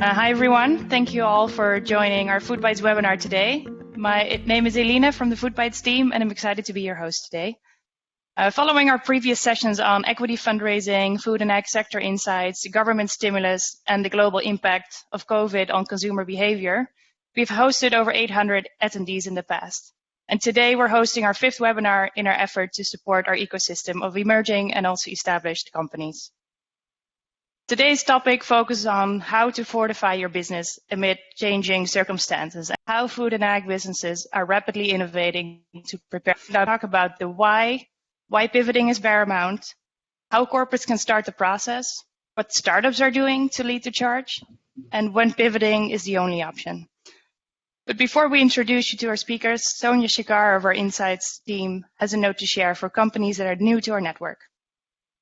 Hi everyone, thank you all for joining our FoodBytes webinar today. My name is Elina from the FoodBytes team and I'm excited to be your host today. Following our previous sessions on equity fundraising, food and ag sector insights, government stimulus, and the global impact of COVID on consumer behavior, we've hosted over 800 attendees in the past. And today we're hosting our 5th webinar in our effort to support our ecosystem of emerging and also established companies. Today's topic focuses on how to fortify your business amid changing circumstances and how food and ag businesses are rapidly innovating to prepare. Now talk about the why pivoting is paramount, how corporates can start the process, what startups are doing to lead the charge, and when pivoting is the only option. But before we introduce you to our speakers, Sonia Shikar of our Insights team has a note to share for companies that are new to our network.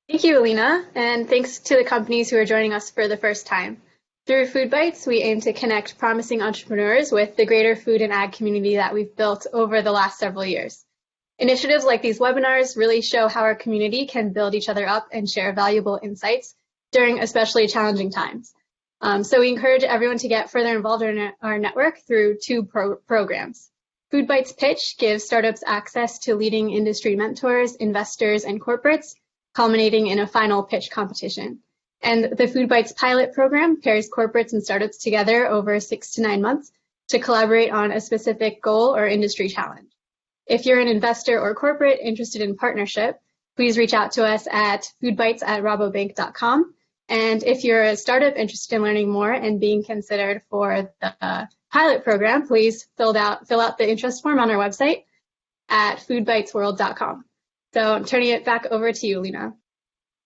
Thank you, Alina, and thanks to the companies who are joining us for the first time. Through FoodBytes, we aim to connect promising entrepreneurs with the greater food and ag community that we've built over the last several years. Initiatives like these webinars really show how our community can build each other up and share valuable insights during especially challenging times. So we encourage everyone to get further involved in our network through 2 programs. FoodBytes Pitch gives startups access to leading industry mentors, investors, and corporates, culminating in a final pitch competition. And the FoodBytes pilot program pairs corporates and startups together over 6 to 9 months to collaborate on a specific goal or industry challenge. If you're an investor or corporate interested in partnership, please reach out to us at foodbytes@rabobank.com. And if you're a startup interested in learning more and being considered for the pilot program, please fill out the interest form on our website at foodbytesworld.com. So I'm turning it back over to you, Lena.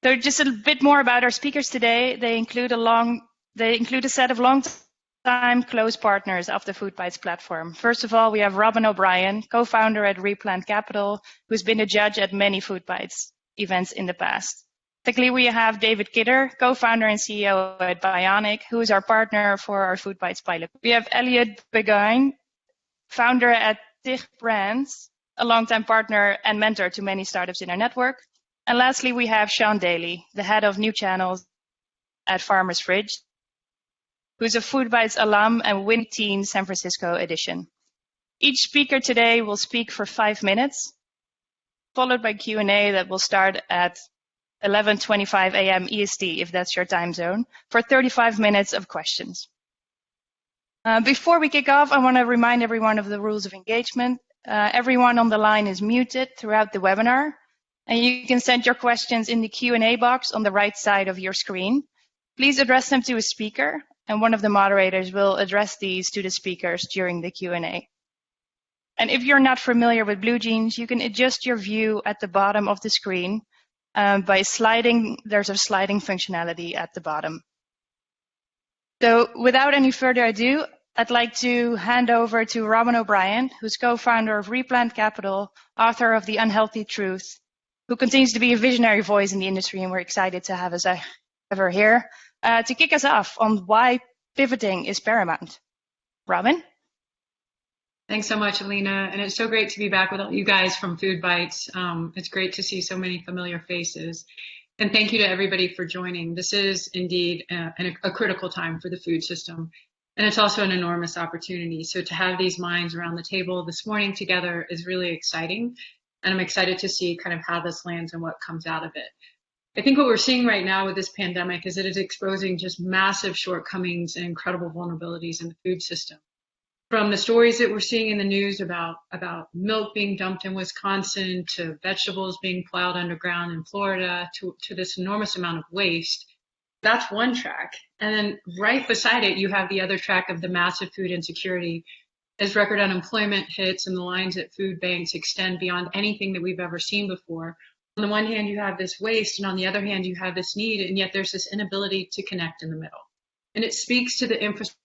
So just a bit more about our speakers today. They include a set of long-time close partners of the FoodBytes platform. First of all, we have Robyn O'Brien, co-founder at rePlant Capital, who's been a judge at many FoodBytes events in the past. Secondly, we have David Kidder, co-founder and CEO at Bionic, who is our partner for our FoodBytes pilot. We have Elliot Begoun, founder at TIG Brands, a longtime partner and mentor to many startups in our network. And lastly, we have Sean Daly, the head of new channels at Farmer's Fridge, who's a FoodBytes alum and winning Teen San Francisco edition. Each speaker today will speak for 5 minutes, followed by Q&A that will start at 11:25 a.m. EST, if that's your time zone, for 35 minutes of questions. Before we kick off, I want to remind everyone of the rules of engagement. Everyone on the line is muted throughout the webinar, and you can send your questions in the Q&A box on the right side of your screen. Please address them to a speaker, and one of the moderators will address these to the speakers during the Q&A. And if you're not familiar with BlueJeans, you can adjust your view at the bottom of the screen by sliding. There's a sliding functionality at the bottom. So without any further ado, I'd like to hand over to Robyn O'Brien, who's co-founder of rePlant Capital, author of The Unhealthy Truth, who continues to be a visionary voice in the industry, and we're excited to have her here to kick us off on why pivoting is paramount. Robyn? Thanks so much, Alina, and it's so great to be back with all you guys from FoodBytes. It's great to see so many familiar faces. And thank you to everybody for joining. This is indeed a critical time for the food system. And it's also an enormous opportunity. So to have these minds around the table this morning together is really exciting. And I'm excited to see kind of how this lands and what comes out of it. I think what we're seeing right now with this pandemic is that it's exposing just massive shortcomings and incredible vulnerabilities in the food system. From the stories that we're seeing in the news about milk being dumped in Wisconsin, to vegetables being plowed underground in Florida, to this enormous amount of waste, that's one track. And then right beside it, you have the other track of the massive food insecurity as record unemployment hits and the lines at food banks extend beyond anything that we've ever seen before. On the one hand, you have this waste, and on the other hand, you have this need, and yet there's this inability to connect in the middle. And it speaks to the infrastructure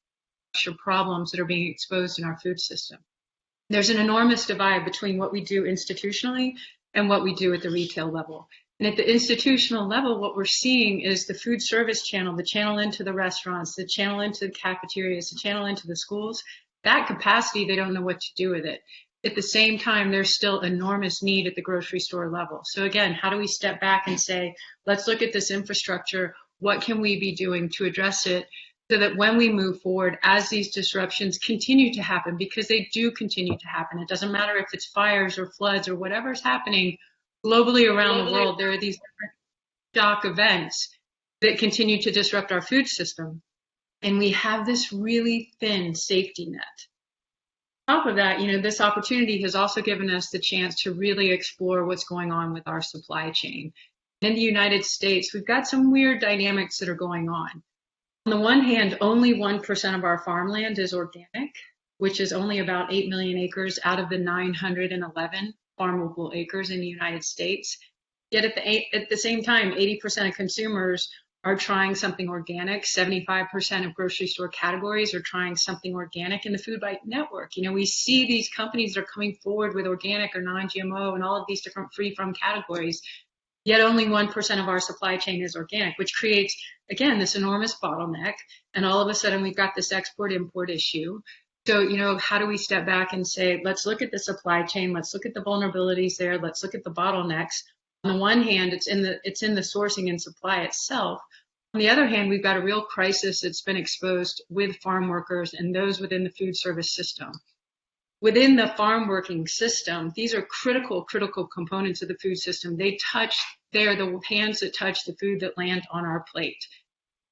problems that are being exposed in our food system. There's an enormous divide between what we do institutionally and what we do at the retail level. And at the institutional level, what we're seeing is the food service channel, the channel into the restaurants, the channel into the cafeterias, the channel into the schools. That capacity, they don't know what to do with it. At the same time, there's still enormous need at the grocery store level. So again, how do we step back and say, let's look at this infrastructure. What can we be doing to address it so that when we move forward, as these disruptions continue to happen, because they do continue to happen, it doesn't matter if it's fires or floods or whatever's happening globally around the world, there are these different shock events that continue to disrupt our food system. And we have this really thin safety net. On top of that, this opportunity has also given us the chance to really explore what's going on with our supply chain. In the United States, we've got some weird dynamics that are going on. On the one hand, only 1% of our farmland is organic, which is only about 8 million acres out of the 911 farmable acres in the United States. Yet at the same time, 80% of consumers are trying something organic. 75% of grocery store categories are trying something organic in the FoodByte network. We see these companies that are coming forward with organic or non-GMO and all of these different free-from categories. Yet only 1% of our supply chain is organic, which creates, again, this enormous bottleneck. And all of a sudden, we've got this export-import issue. So, how do we step back and say, let's look at the supply chain, let's look at the vulnerabilities there, let's look at the bottlenecks. On the one hand, it's in the sourcing and supply itself. On the other hand, we've got a real crisis that's been exposed with farm workers and those within the food service system. Within the farm working system, these are critical components of the food system. They are the hands that touch the food that land on our plate.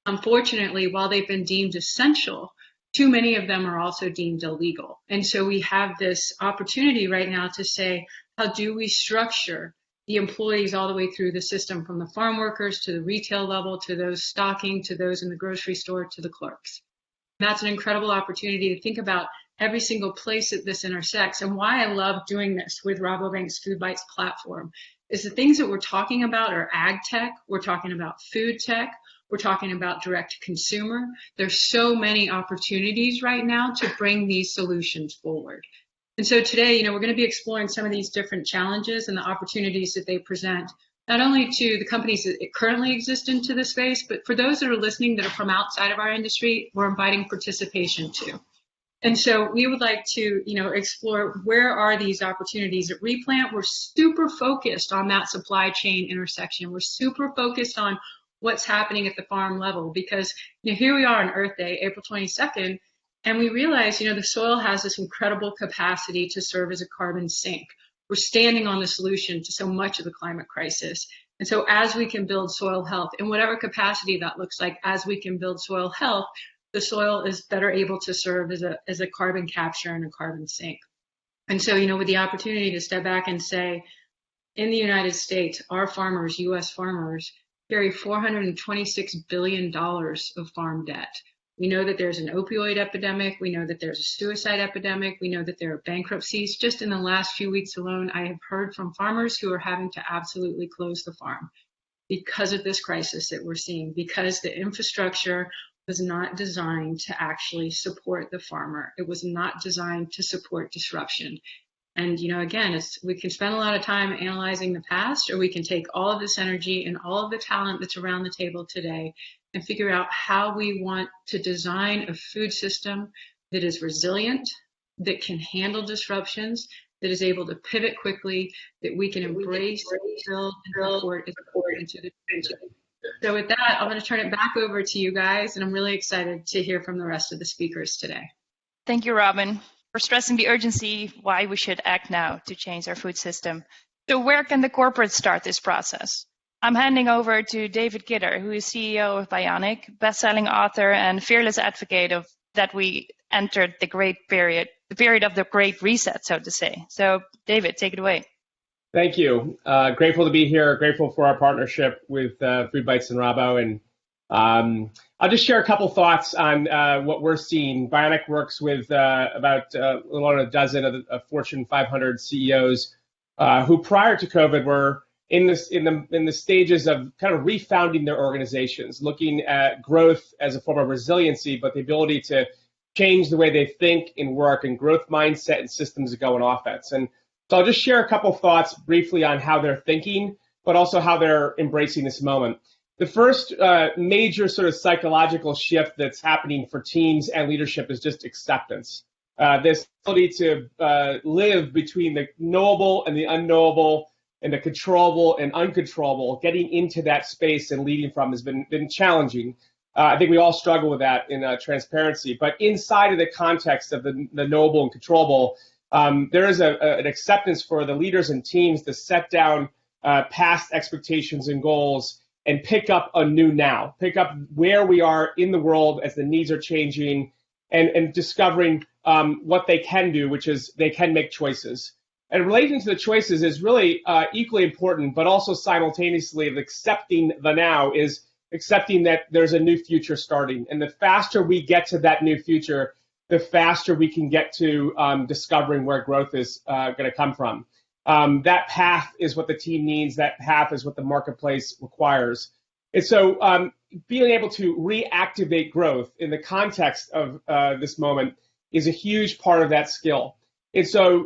Unfortunately, while they've been deemed essential, too many of them are also deemed illegal. And so we have this opportunity right now to say, how do we structure the employees all the way through the system, from the farm workers to the retail level, to those stocking, to those in the grocery store, to the clerks. And that's an incredible opportunity to think about every single place that this intersects. And why I love doing this with Rabobank's FoodBytes platform is the things that we're talking about are ag tech, we're talking about food tech, we're talking about direct to consumer. There's so many opportunities right now to bring these solutions forward. And so today, we're going to be exploring some of these different challenges and the opportunities that they present, not only to the companies that currently exist into the space, but for those that are listening that are from outside of our industry, we're inviting participation too. And so we would like to, explore where are these opportunities at rePlant. We're super focused on that supply chain intersection. We're super focused on what's happening at the farm level because, here we are on Earth Day, April 22nd, and we realize, the soil has this incredible capacity to serve as a carbon sink. We're standing on the solution to so much of the climate crisis. And so as we can build soil health, in whatever capacity that looks like, as we can build soil health, the soil is better able to serve as a carbon capture and a carbon sink. And so, with the opportunity to step back and say, in the United States, our farmers, U.S. farmers, carry $426 billion of farm debt. We know that there's an opioid epidemic. We know that there's a suicide epidemic. We know that there are bankruptcies. Just in the last few weeks alone, I have heard from farmers who are having to absolutely close the farm because of this crisis that we're seeing, because the infrastructure was not designed to actually support the farmer. It was not designed to support disruption. And, again, we can spend a lot of time analyzing the past, or we can take all of this energy and all of the talent that's around the table today and figure out how we want to design a food system that is resilient, that can handle disruptions, that is able to pivot quickly, that we can embrace, build, and support into the future. So with that, I'm going to turn it back over to you guys, and I'm really excited to hear from the rest of the speakers today. Thank you, Robyn, for stressing the urgency why we should act now to change our food system. So where can the corporates start this process? I'm handing over to David Kidder, who is CEO of Bionic, best-selling author and fearless advocate of that we entered the period of the Great Reset, so to say. So David, take it away. Thank you. Grateful to be here. Grateful for our partnership with FoodBytes and Rabo. And I'll just share a couple thoughts on what we're seeing. Bionic works with about a little over a dozen of Fortune 500 CEOs who, prior to COVID, were in the stages of kind of refounding their organizations, looking at growth as a form of resiliency, but the ability to change the way they think and work, and growth mindset and systems that go on offense. And so I'll just share a couple thoughts briefly on how they're thinking, but also how they're embracing this moment. The first major sort of psychological shift that's happening for teams and leadership is just acceptance. this ability to live between the knowable and the unknowable and the controllable and uncontrollable, getting into that space and leading from has been challenging. I think we all struggle with that in transparency. But inside of the context of the knowable and controllable, there is an acceptance for the leaders and teams to set down past expectations and goals and pick up a new now, pick up where we are in the world as the needs are changing and discovering what they can do, which is they can make choices. And relating to the choices is really equally important, but also simultaneously of accepting the now is accepting that there's a new future starting. And the faster we get to that new future, the faster we can get to discovering where growth is going to come from. That path is what the team needs. That path is what the marketplace requires. And so being able to reactivate growth in the context of this moment is a huge part of that skill. And so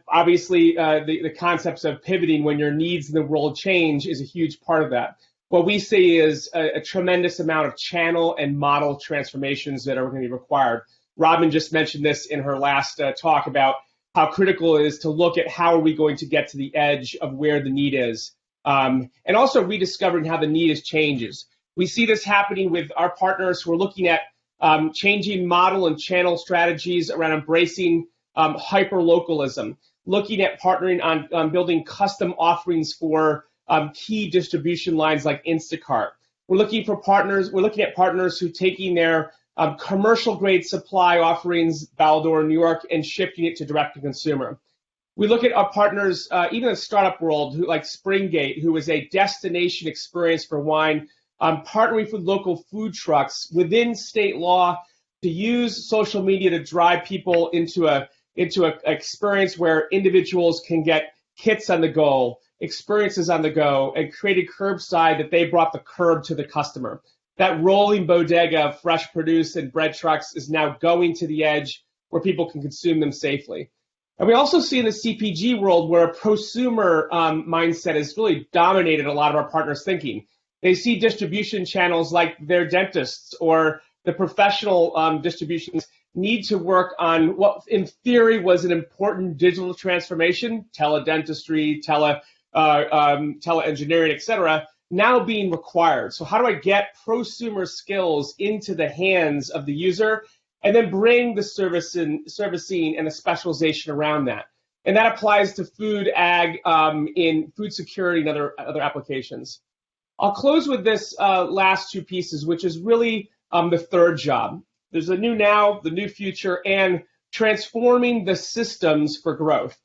obviously the concepts of pivoting when your needs in the world change is a huge part of that. What we see is a tremendous amount of channel and model transformations that are going to be required. Robyn just mentioned this in her last talk about how critical it is to look at how are we going to get to the edge of where the need is. And also rediscovering how the need is changes. We see this happening with our partners who are looking at changing model and channel strategies around embracing hyper-localism, looking at partnering on building custom offerings for key distribution lines like Instacart. We're looking at partners who are taking their commercial-grade supply offerings, Baldor, New York, and shifting it to direct-to-consumer. We look at our partners, even in the startup world, like Springgate, who is a destination experience for wine, partnering with local food trucks within state law to use social media to drive people into an experience where individuals can get kits on the go, experiences on the go, and created curbside that they brought the curb to the customer. That rolling bodega of fresh produce and bread trucks is now going to the edge where people can consume them safely. And we also see in the CPG world where a prosumer mindset has really dominated a lot of our partners' thinking. They see distribution channels like their dentists or the professional distributions need to work on what in theory was an important digital transformation, teledentistry, teleengineering, et cetera, now being required. So how do I get prosumer skills into the hands of the user and then bring the servicing and the specialization around that? And that applies to food, ag, in food security and other applications. I'll close with this last two pieces, which is really the third job. There's a new now, the new future, and transforming the systems for growth.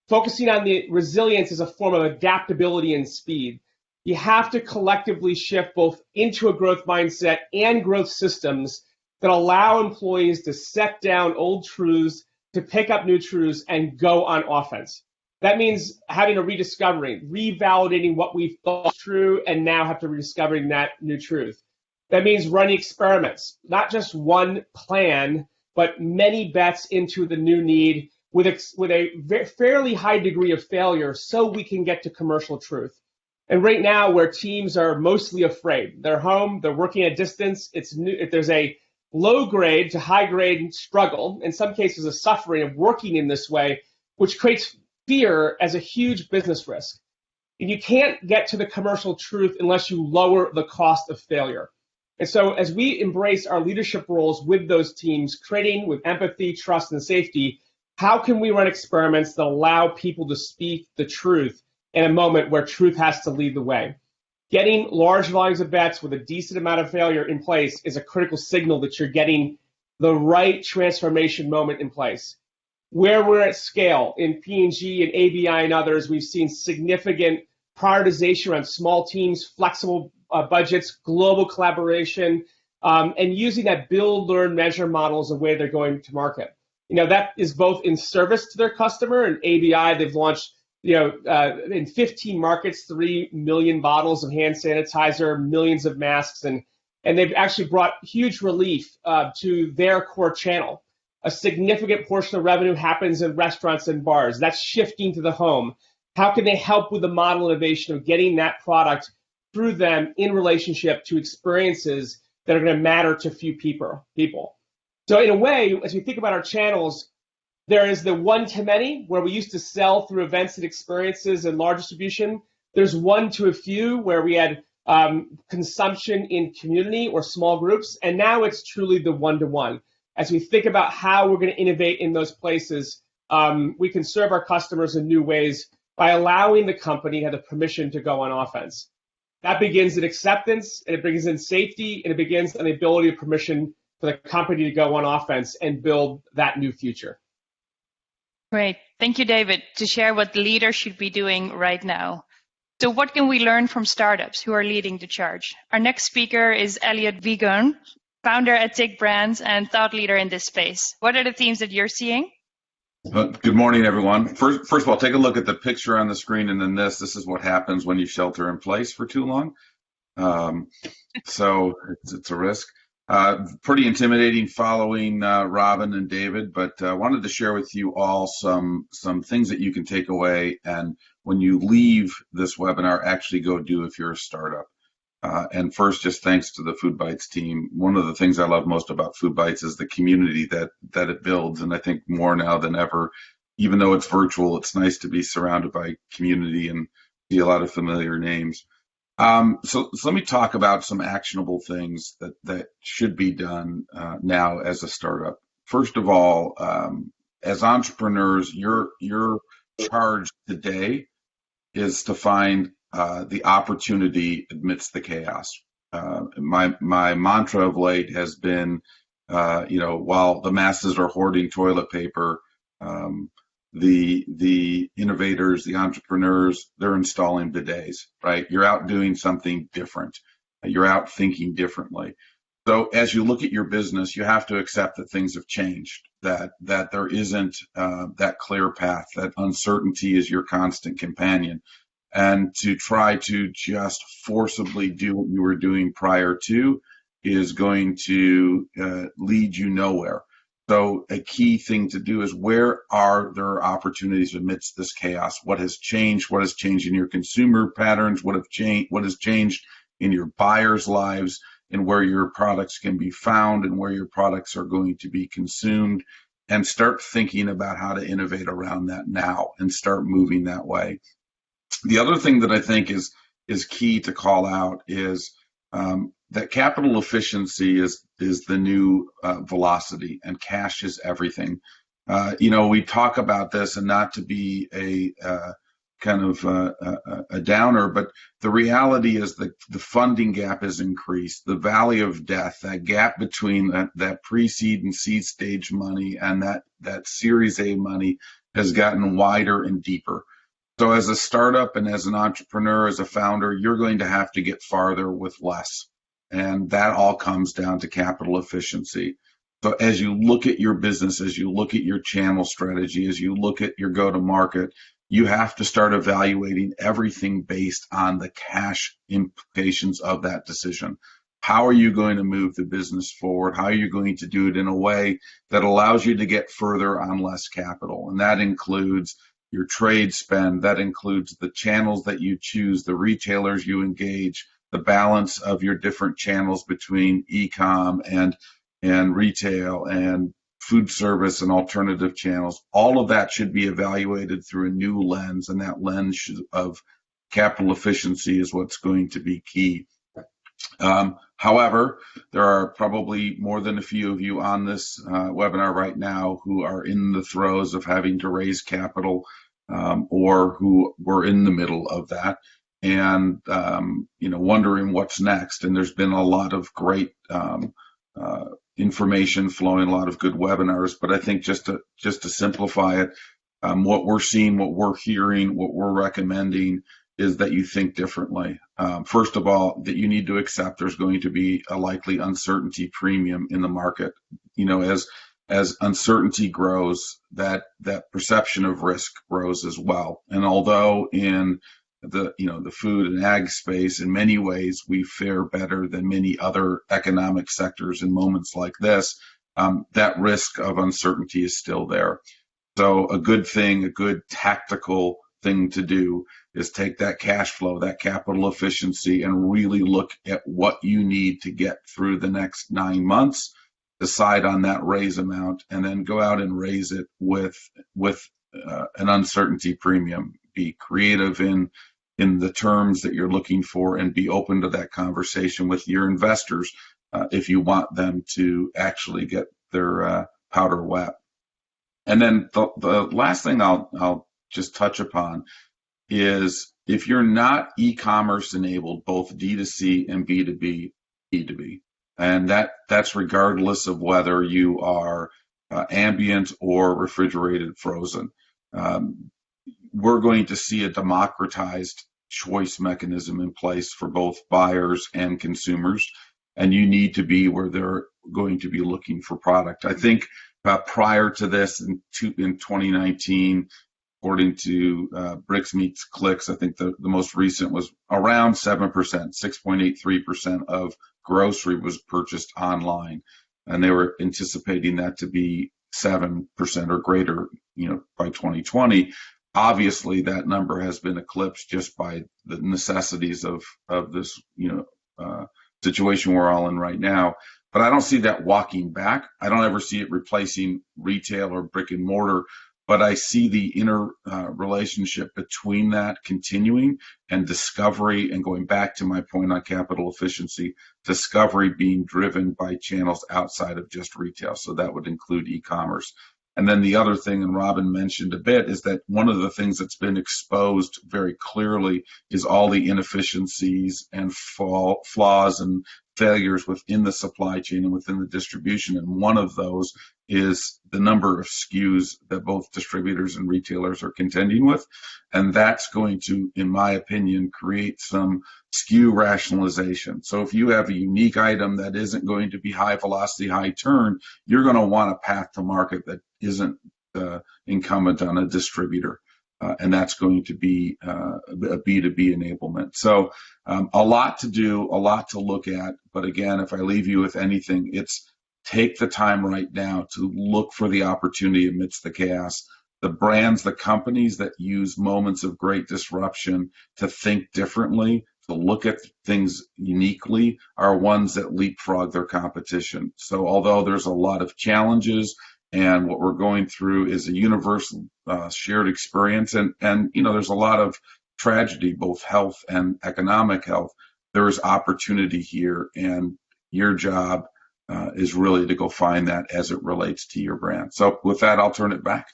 Focusing on the resilience as a form of adaptability and speed. You have to collectively shift both into a growth mindset and growth systems that allow employees to set down old truths, to pick up new truths, and go on offense. That means having a rediscovering, revalidating what we thought was true, and now have to rediscovering that new truth. That means running experiments, not just one plan, but many bets into the new need with a fairly high degree of failure so we can get to commercial truth. And right now, where teams are mostly afraid, they're home, they're working at distance, there's a low grade to high grade struggle, in some cases a suffering of working in this way, which creates fear as a huge business risk. And you can't get to the commercial truth unless you lower the cost of failure. And so as we embrace our leadership roles with those teams, creating with empathy, trust, and safety, how can we run experiments that allow people to speak the truth in a moment where truth has to lead the way? Getting large volumes of bets with a decent amount of failure in place is a critical signal that you're getting the right transformation moment in place. Where we're at scale in P&G and ABI and others, we've seen significant prioritization around small teams, flexible budgets, global collaboration, and using that build, learn, measure model as a way they're going to market. That is both in service to their customer. And ABI, they've launched, in 15 markets, 3 million bottles of hand sanitizer, millions of masks, and they've actually brought huge relief to their core channel. A significant portion of revenue happens in restaurants and bars. That's shifting to the home. How can they help with the model innovation of getting that product through them in relationship to experiences that are going to matter to few people? So in a way, as we think about our channels, There is the one-to-many, where we used to sell through events and experiences and large distribution. There's one-to-a-few, where we had consumption in community or small groups. And now it's truly the one-to-one. As we think about how we're going to innovate in those places, we can serve our customers in new ways by allowing the company to have the permission to go on offense. That begins in acceptance, and it begins in safety, and it begins on the ability of permission for the company to go on offense and build that new future. Great. Thank you, David, to share what leaders should be doing right now. So what can we learn from startups who are leading the charge? Our next speaker is Elliot Begoun, founder at TIG Brands and thought leader in this space. What are the themes that you're seeing? Good morning, everyone. First of all, take a look at the picture on the screen, and then this is what happens when you shelter in place for too long. So it's a risk. Pretty intimidating following Robyn and David, but I wanted to share with you all some things that you can take away, and when you leave this webinar, actually go do if you're a startup. And first, just thanks to the FoodBytes team. One of the things I love most about FoodBytes is the community that it builds, and I think more now than ever, even though it's virtual, it's nice to be surrounded by community and see a lot of familiar names. So let me talk about some actionable things that should be done now as a startup. First of all, as entrepreneurs, your charge today is to find the opportunity amidst the chaos. My mantra of late has been, while the masses are hoarding toilet paper, the innovators, the entrepreneurs, they're installing bidets, right? You're out doing something different. You're out thinking differently. So as you look at your business, you have to accept that things have changed, that there isn't that clear path, that uncertainty is your constant companion. And to try to just forcibly do what you were doing prior to is going to lead you nowhere. So a key thing to do is, where are there opportunities amidst this chaos? What has changed? What has changed in your consumer patterns? What has changed in your buyers' lives, and where your products can be found and where your products are going to be consumed? And start thinking about how to innovate around that now and start moving that way. The other thing that I think is key to call out is that capital efficiency is the new velocity, and cash is everything. We talk about this, and not to be a kind of a downer, but the reality is that the funding gap has increased. The valley of death, that gap between that pre-seed and seed stage money and that Series A money, has gotten wider and deeper. So as a startup and as an entrepreneur, as a founder, you're going to have to get farther with less. And that all comes down to capital efficiency. So as you look at your business, as you look at your channel strategy, as you look at your go-to-market, you have to start evaluating everything based on the cash implications of that decision. How are you going to move the business forward? How are you going to do it in a way that allows you to get further on less capital? And that includes your trade spend, that includes the channels that you choose, the retailers you engage, the balance of your different channels between e-com and retail and food service and alternative channels. All of that should be evaluated through a new lens, and that lens of capital efficiency is what's going to be key. However, there are probably more than a few of you on this webinar right now who are in the throes of having to raise capital, or who were in the middle of that, and wondering what's next. And there's been a lot of great information flowing, a lot of good webinars. But I think just to simplify it, what we're seeing, what we're hearing, what we're recommending is that you think differently. First of all, that you need to accept there's going to be a likely uncertainty premium in the market. As uncertainty grows, that perception of risk grows as well. And although in the food and ag space, in many ways we fare better than many other economic sectors in moments like this, that risk of uncertainty is still there. So a good tactical thing to do is take that cash flow, that capital efficiency, and really look at what you need to get through the next 9 months, decide on that raise amount, and then go out and raise it with an uncertainty premium. Be creative in the terms that you're looking for, and be open to that conversation with your investors if you want them to actually get their powder wet. And then the last thing I'll just touch upon is, if you're not e-commerce enabled, both D2C and B2B, B2B, and that's regardless of whether you are ambient or refrigerated frozen. We're going to see a democratized choice mechanism in place for both buyers and consumers, and you need to be where they're going to be looking for product. I think prior to this, in 2019, according to Bricks Meets Clicks, I think the most recent was around 7%, 6.83% of grocery was purchased online, and they were anticipating that to be 7% or greater, by 2020. Obviously, that number has been eclipsed just by the necessities of this, situation we're all in right now. But I don't see that walking back. I don't ever see it replacing retail or brick and mortar. But I see the inner relationship between that continuing, and discovery, and going back to my point on capital efficiency, discovery being driven by channels outside of just retail. So that would include e-commerce. And then the other thing, and Robyn mentioned a bit, is that one of the things that's been exposed very clearly is all the inefficiencies and flaws and failures within the supply chain and within the distribution. And one of those is the number of SKUs that both distributors and retailers are contending with. And that's going to, in my opinion, create some SKU rationalization. So if you have a unique item that isn't going to be high velocity, high turn, you're going to want a path to market that isn't incumbent on a distributor. And that's going to be a B2B enablement. So a lot to do, a lot to look at. But again, if I leave you with anything, it's take the time right now to look for the opportunity amidst the chaos. The brands, the companies that use moments of great disruption to think differently, to look at things uniquely, are ones that leapfrog their competition. So although there's a lot of challenges, and what we're going through is a universal shared experience, and there's a lot of tragedy, both health and economic health, there is opportunity here, and your job is really to go find that as it relates to your brand. So with that, I'll turn it back.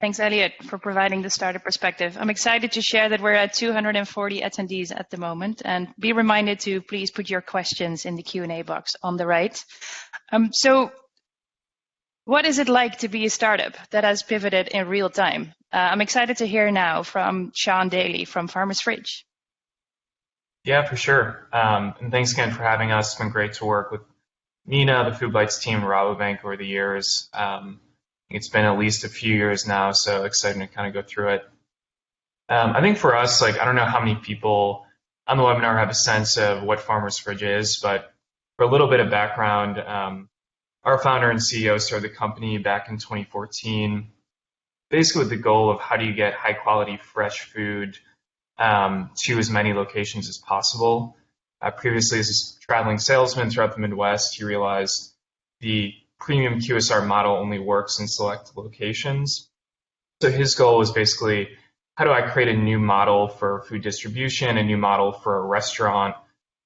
Thanks, Elliot, for providing the startup perspective. I'm excited to share that we're at 240 attendees at the moment, and be reminded to please put your questions in the Q&A box on the right. So what is it like to be a startup that has pivoted in real time? I'm excited to hear now from Sean Daly from Farmer's Fridge. Yeah, for sure. And thanks again for having us. It's been great to work with Nina, the FoodBytes team, Rabobank over the years. It's been at least a few years now, so excited to kind of go through it. I think for us, I don't know how many people on the webinar have a sense of what Farmer's Fridge is, but for a little bit of background, our founder and CEO started the company back in 2014, basically with the goal of how do you get high quality fresh food to as many locations as possible. Previously, as a traveling salesman throughout the Midwest, he realized the premium QSR model only works in select locations. So his goal was basically, how do I create a new model for food distribution, a new model for a restaurant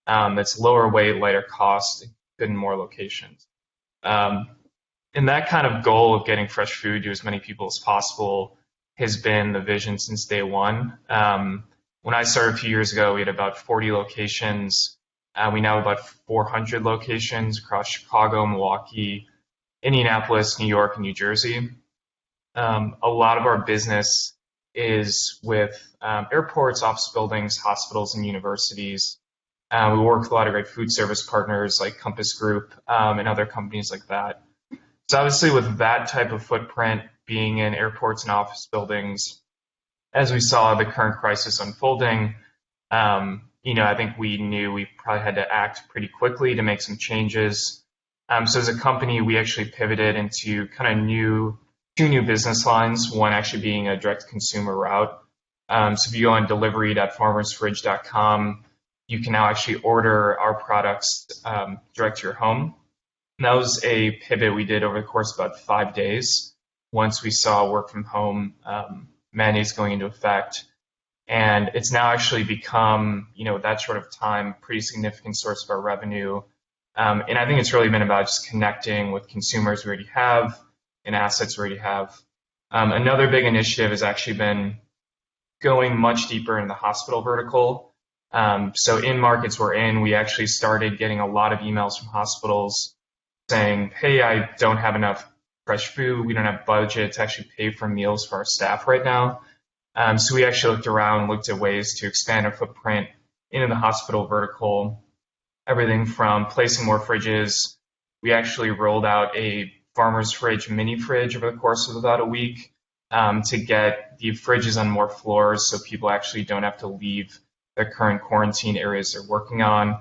that's lower weight, lighter cost, good in more locations. And that kind of goal of getting fresh food to as many people as possible has been the vision since day one. When I started a few years ago, we had about 40 locations. We now have about 400 locations across Chicago, Milwaukee, Indianapolis, New York, and New Jersey. A lot of our business is with airports, office buildings, hospitals, and universities. We work with a lot of great food service partners like Compass Group and other companies like that. So obviously with that type of footprint, being in airports and office buildings, as we saw the current crisis unfolding, I think we knew we probably had to act pretty quickly to make some changes. So as a company, we actually pivoted into kind of two new business lines, one actually being a direct consumer route. So if you go on delivery.farmersfridge.com, you can now actually order our products direct to your home. And that was a pivot we did over the course of about 5 days once we saw work from home mandates going into effect. And it's now actually become, that short of time, pretty significant source of our revenue. And I think it's really been about just connecting with consumers we already have and assets we already have. Another big initiative has actually been going much deeper in the hospital vertical. So in markets we're in, we actually started getting a lot of emails from hospitals saying, hey, I don't have enough fresh food. We don't have budget to actually pay for meals for our staff right now. So we actually looked around, looked at ways to expand our footprint into the hospital vertical, everything from placing more fridges. We actually rolled out a farmer's fridge, mini fridge over the course of about a week to get the fridges on more floors so people actually don't have to leave their current quarantine areas they're working on.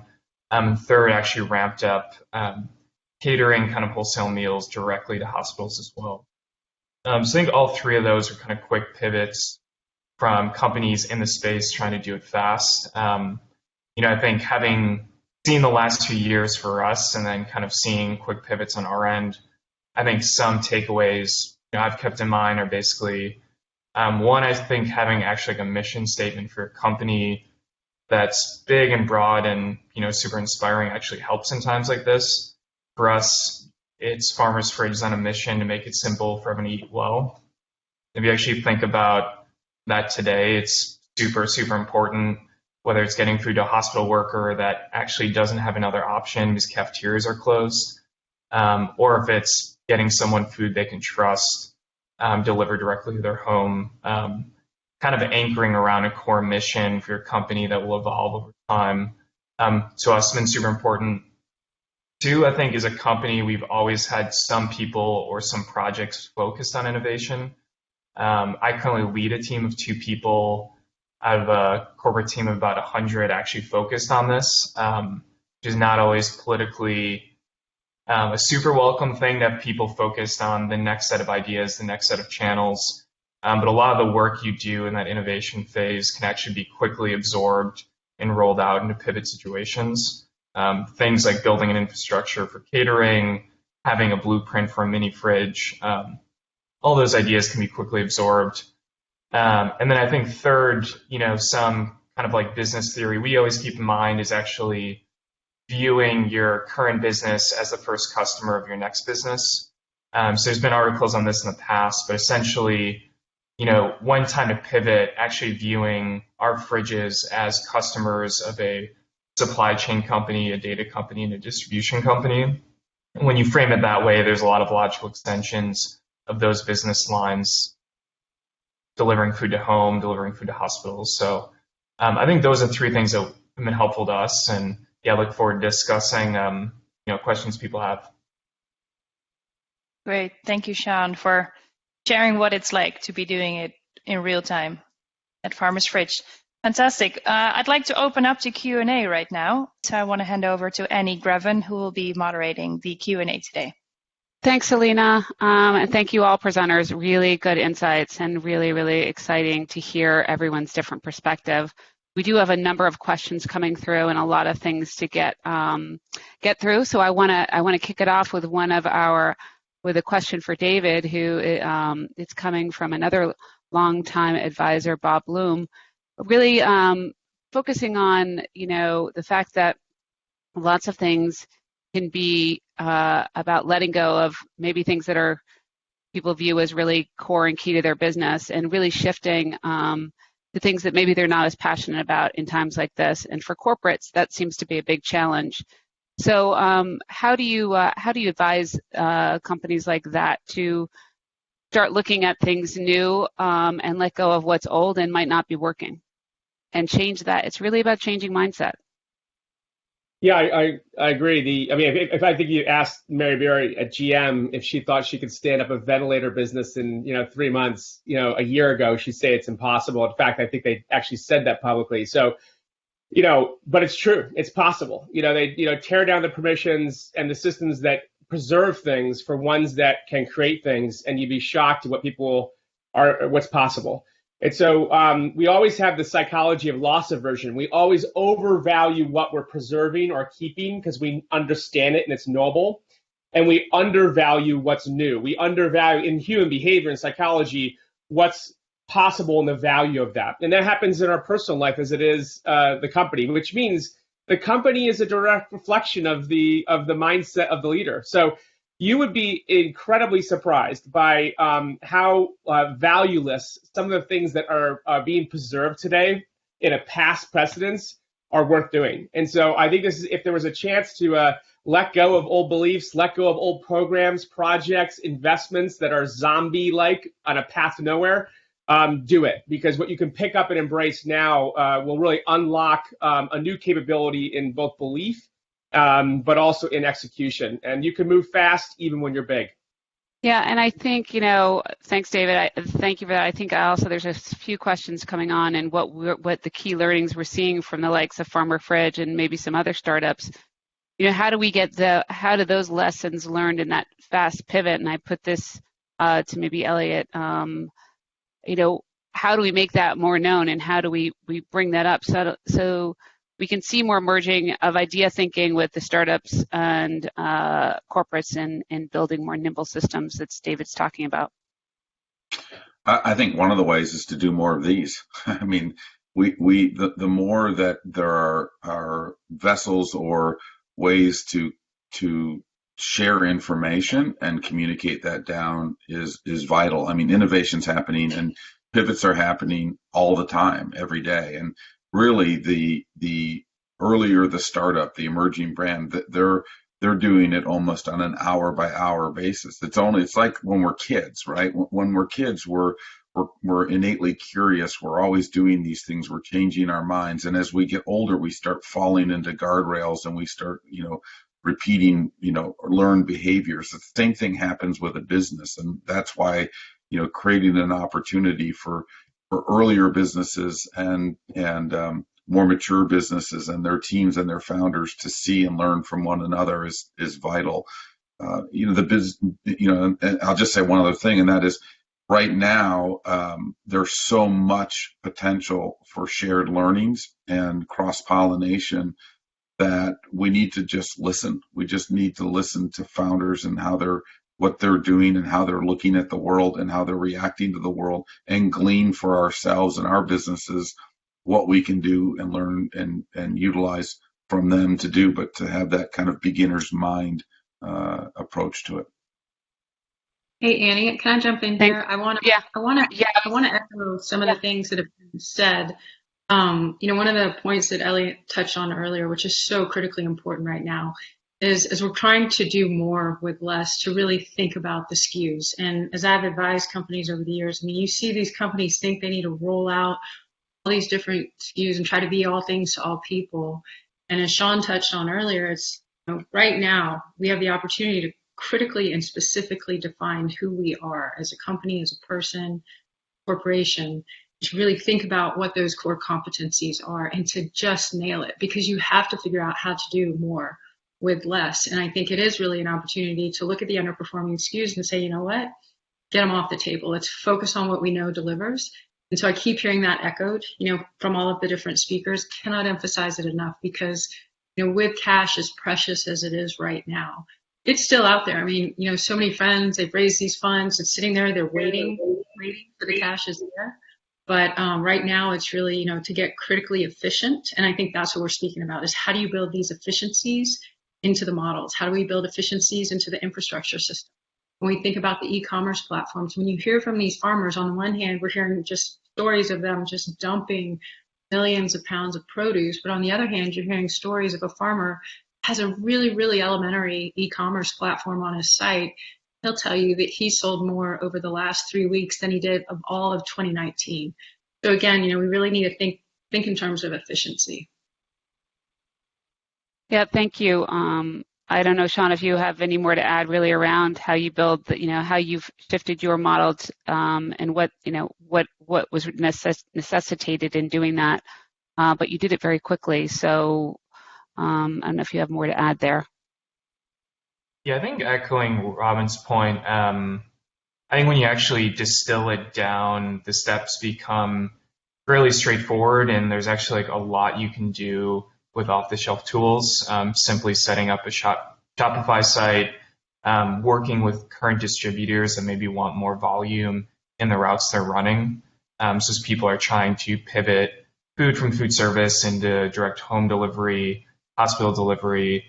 Third, actually ramped up catering kind of wholesale meals directly to hospitals as well. So I think all three of those are kind of quick pivots from companies in the space trying to do it fast. I think having seen the last 2 years for us and then kind of seeing quick pivots on our end, I think some takeaways I've kept in mind are basically, one, I think having actually like a mission statement for your company that's big and broad and super inspiring actually helps in times like this. For us, it's Farmers Fridge on a mission to make it simple for everyone to eat well. If you actually think about that today, it's super, super important, whether it's getting food to a hospital worker that actually doesn't have another option because cafeterias are closed, or if it's getting someone food they can trust delivered directly to their home, kind of anchoring around a core mission for your company that will evolve over time. To us, it's been super important. Two, I think as a company, we've always had some people or some projects focused on innovation. I currently lead a team of 2 people out of a corporate team of about 100 actually focused on this, which is not always politically a super welcome thing that people focused on the next set of ideas, the next set of channels. But a lot of the work you do in that innovation phase can actually be quickly absorbed and rolled out into pivot situations. Things like building an infrastructure for catering, having a blueprint for a mini fridge, all those ideas can be quickly absorbed. And then I think third, some kind of like business theory we always keep in mind is actually viewing your current business as the first customer of your next business. So there's been articles on this in the past, but essentially, one time to pivot, actually viewing our fridges as customers of a supply chain company, a data company, and a distribution company. And when you frame it that way, there's a lot of logical extensions of those business lines, delivering food to home, delivering food to hospitals. So I think those are 3 things that have been helpful to us. And I look forward to discussing questions people have. Great. Thank you, Sean, for sharing what it's like to be doing it in real time at Farmers Fridge. Fantastic. I'd like to open up to Q&A right now. So I want to hand over to Annie Greven, who will be moderating the Q&A today. Thanks, Alina. And thank you all presenters. Really good insights and really, really exciting to hear everyone's different perspective. We do have a number of questions coming through and a lot of things to get through. So I want to kick it off with with a question for David, who it's coming from another longtime advisor, Bob Bloom. Really focusing on, the fact that lots of things can be about letting go of maybe things that are people view as really core and key to their business, and really shifting to things that maybe they're not as passionate about in times like this. And for corporates, that seems to be a big challenge. So how do you advise companies like that to start looking at things new and let go of what's old and might not be working, and change that? It's really about changing mindset. Yeah, I agree. If I think you asked Mary Berry at GM if she thought she could stand up a ventilator business in 3 months, a year ago, she'd say it's impossible. In fact, I think they actually said that publicly. So, but it's true. It's possible. They tear down the permissions and the systems that preserve things for ones that can create things, and you'd be shocked at what's possible. And so we always have the psychology of loss aversion. We always overvalue what we're preserving or keeping because we understand it and it's noble. and we undervalue what's new. We undervalue in human behavior and psychology what's possible and the value of that. And that happens in our personal life as it is the company, which means the company is a direct reflection of the mindset of the leader. So you would be incredibly surprised by how valueless some of the things that are being preserved today in a past precedence are worth doing. And so I think this is, if there was a chance to let go of old beliefs, let go of old programs, projects, investments that are zombie-like on a path to nowhere, do it, because what you can pick up and embrace now will really unlock a new capability in both belief, but also in execution. And you can move fast even when you're big. Yeah, and I think, thanks, David. Thank you for that. I think also there's a few questions coming on, and what the key learnings we're seeing from the likes of Farmer Fridge and maybe some other startups. How do we how do those lessons learned in that fast pivot? And I put this to maybe Elliot. How do we make that more known, and how do we bring that up so we can see more merging of idea thinking with the startups and corporates and building more nimble systems that David's talking about? I think one of the ways is to do more of these. I mean, the more that there are vessels or ways to share information and communicate that down is vital. I mean, innovation's happening and pivots are happening all the time, every day. And really, the earlier the startup, the emerging brand, they're doing it almost on an hour by hour basis. It's like when we're kids, right? When we're kids, we're innately curious. We're always doing these things. We're changing our minds. And as we get older, we start falling into guardrails and we start, repeating, learned behaviors. The same thing happens with a business. And that's why, creating an opportunity for earlier businesses and more mature businesses and their teams and their founders to see and learn from one another is vital. And I'll just say one other thing, and that is, right now, there's so much potential for shared learnings and cross-pollination that we need to just listen. We just need to listen to founders and what they're doing and how they're looking at the world and how they're reacting to the world, and glean for ourselves and our businesses what we can do and learn and utilize from them to do, but to have that kind of beginner's mind approach to it. Hey, Annie, can I jump in here? I want to echo some of the things that have been said. One of the points that Elliot touched on earlier, which is so critically important right now, is as we're trying to do more with less, to really think about the SKUs. And as I've advised companies over the years, I mean, you see these companies think they need to roll out all these different SKUs and try to be all things to all people. And as Sean touched on earlier, it's right now we have the opportunity to critically and specifically define who we are as a company, as a person, corporation, to really think about what those core competencies are and to just nail it, because you have to figure out how to do more with less. And I think it is really an opportunity to look at the underperforming SKUs and say, you know what, get them off the table. Let's focus on what we know delivers. And so I keep hearing that echoed, from all of the different speakers. Cannot emphasize it enough, because, with cash as precious as it is right now, it's still out there. I mean, so many friends, they've raised these funds, it's sitting there, they're waiting for the cash is there. But right now it's really, to get critically efficient. And I think that's what we're speaking about, is how do you build these efficiencies into the models? How do we build efficiencies into the infrastructure system? When we think about the e-commerce platforms, when you hear from these farmers, on the one hand, we're hearing just stories of them just dumping millions of pounds of produce. But on the other hand, you're hearing stories of a farmer has a really, really elementary e-commerce platform on his site. He'll tell you that he sold more over the last 3 weeks than he did of all of 2019. So again, we really need to think in terms of efficiency. Yeah, thank you. I don't know, Sean, if you have any more to add really around how you build, how you've shifted your model and what was necessitated in doing that. But you did it very quickly. So I don't know if you have more to add there. Yeah, I think echoing Robyn's point, I think when you actually distill it down, the steps become fairly straightforward, and there's actually a lot you can do with off-the-shelf tools. Simply setting up a Shopify site, working with current distributors that maybe want more volume in the routes they're running. So as people are trying to pivot food from food service into direct home delivery, hospital delivery,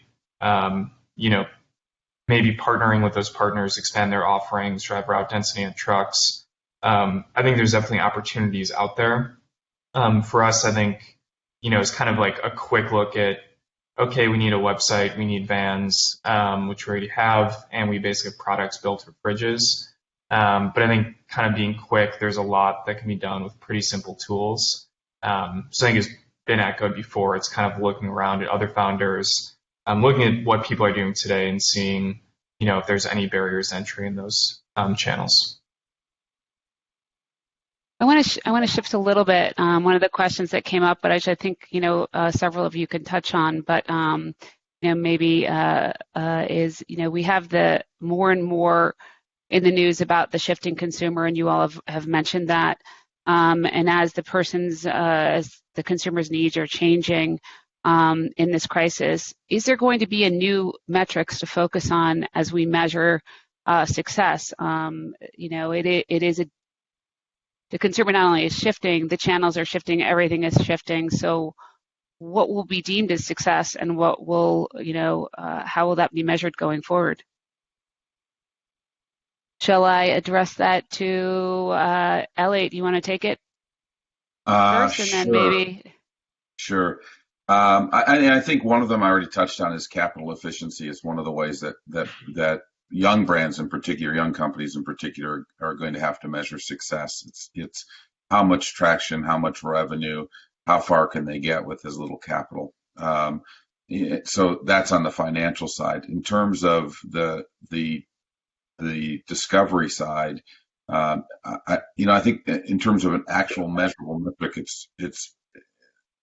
maybe partnering with those partners, expand their offerings, drive route density on trucks. I think there's definitely opportunities out there. For us, I think, it's kind of like a quick look at, okay, we need a website, we need vans, which we already have, and we basically have products built for fridges. But I think kind of being quick, there's a lot that can be done with pretty simple tools. So I think it's been echoed before. It's kind of looking around at other founders, looking at what people are doing today and seeing, if there's any barriers to entry in those channels. I want to shift a little bit. One of the questions that came up, but I think several of you can touch on, but maybe is we have the more and more in the news about the shifting consumer, and you all have mentioned that. And as the consumer's needs are changing in this crisis, is there going to be a new metrics to focus on as we measure success? The consumer not only is shifting, the channels are shifting, everything is shifting. So what will be deemed as success, and what will, how will that be measured going forward? Shall I address that to Elliot? You want to take it first, and then maybe? Sure. I think one of them I already touched on is capital efficiency. Is one of the ways that young brands in particular, young companies in particular, are going to have to measure success. It's how much traction, how much revenue, how far can they get with as little capital. So that's on the financial side. In terms of the discovery side, I think in terms of an actual measurable metric, it's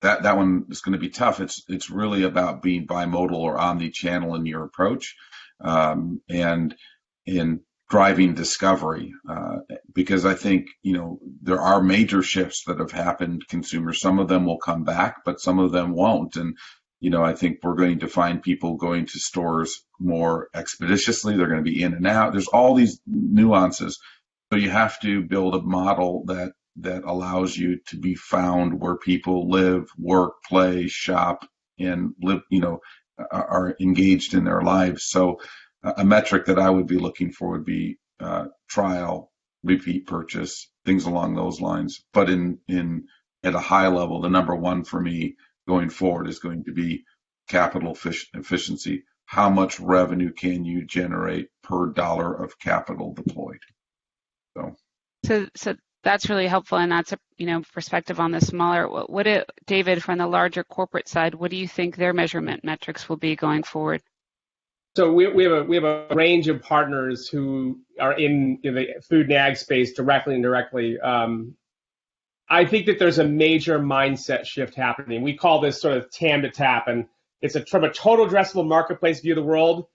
that one is going to be tough. It's really about being bimodal or omni-channel in your approach. And in driving discovery, because I think, there are major shifts that have happened. Consumers, some of them will come back, but some of them won't. And, I think we're going to find people going to stores more expeditiously. They're going to be in and out. There's all these nuances. So you have to build a model that allows you to be found where people live, work, play, shop, and live, are engaged in their lives. So a metric that I would be looking for would be trial, repeat purchase, things along those lines. But at a high level, the number one for me going forward is going to be capital efficiency. How much revenue can you generate per dollar of capital deployed? So that's really helpful, and that's a perspective on the smaller. David, from the larger corporate side, what do you think their measurement metrics will be going forward? So we have a range of partners who are in the food and ag space directly and indirectly. I think that there's a major mindset shift happening. We call this sort of TAM to tap, and it's from a total addressable marketplace view of the world,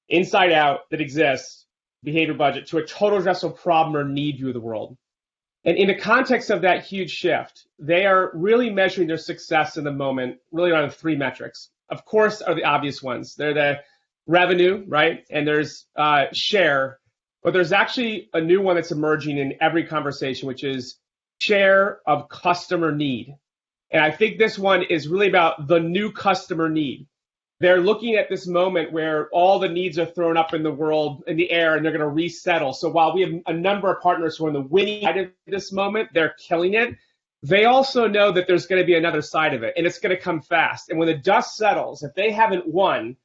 inside out, that exists, behavior budget, to a total addressable problem or need view of the world. And in the context of that huge shift, they are really measuring their success in the moment really around three metrics. Of course, are the obvious ones. They're the revenue, right? And there's share, but there's actually a new one that's emerging in every conversation, which is share of customer need. And I think this one is really about the new customer need. They're looking at this moment where all the needs are thrown up in the world, in the air, and they're going to resettle. So while we have a number of partners who are on the winning side of this moment, they're killing it. They also know that there's going to be another side of it, and it's going to come fast. And when the dust settles, if they haven't won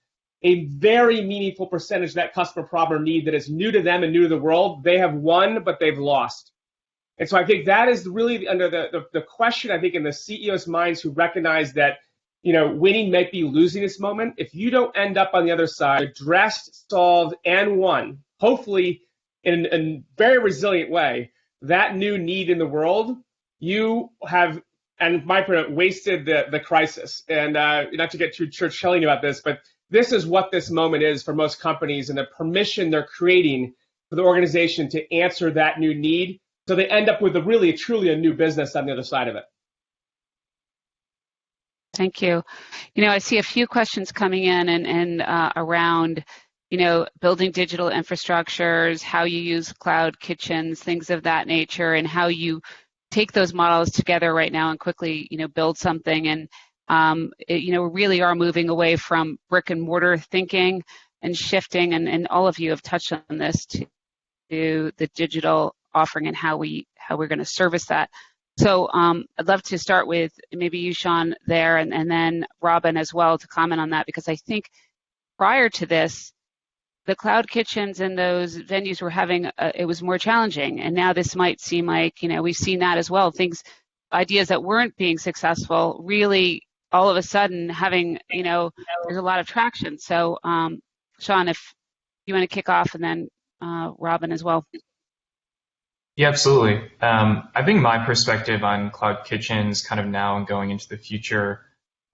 a very meaningful percentage of that customer problem or need that is new to them and new to the world, they have won, but they've lost. And so I think that is really under the question, I think, in the CEO's minds who recognize that, winning might be losing this moment. If you don't end up on the other side, addressed, solved, and won, hopefully in a very resilient way, that new need in the world, you have, and my point, wasted the crisis. And not to get too Churchillian about this, but this is what this moment is for most companies, and the permission they're creating for the organization to answer that new need. So they end up with truly a new business on the other side of it. Thank you. I see a few questions coming in and around building digital infrastructures, how you use cloud kitchens, things of that nature, and how you take those models together right now and quickly, build something. And, really are moving away from brick and mortar thinking and shifting, and all of you have touched on this, to the digital offering and how we're going to service that. So I'd love to start with maybe you, Sean, there, and then Robyn as well to comment on that, because I think prior to this, the cloud kitchens and those venues were having, it was more challenging. And now this might seem like, we've seen that as well. Ideas that weren't being successful, really all of a sudden having, there's a lot of traction. So Sean, if you want to kick off, and then Robyn as well. Yeah, absolutely. I think my perspective on cloud kitchens kind of now and going into the future,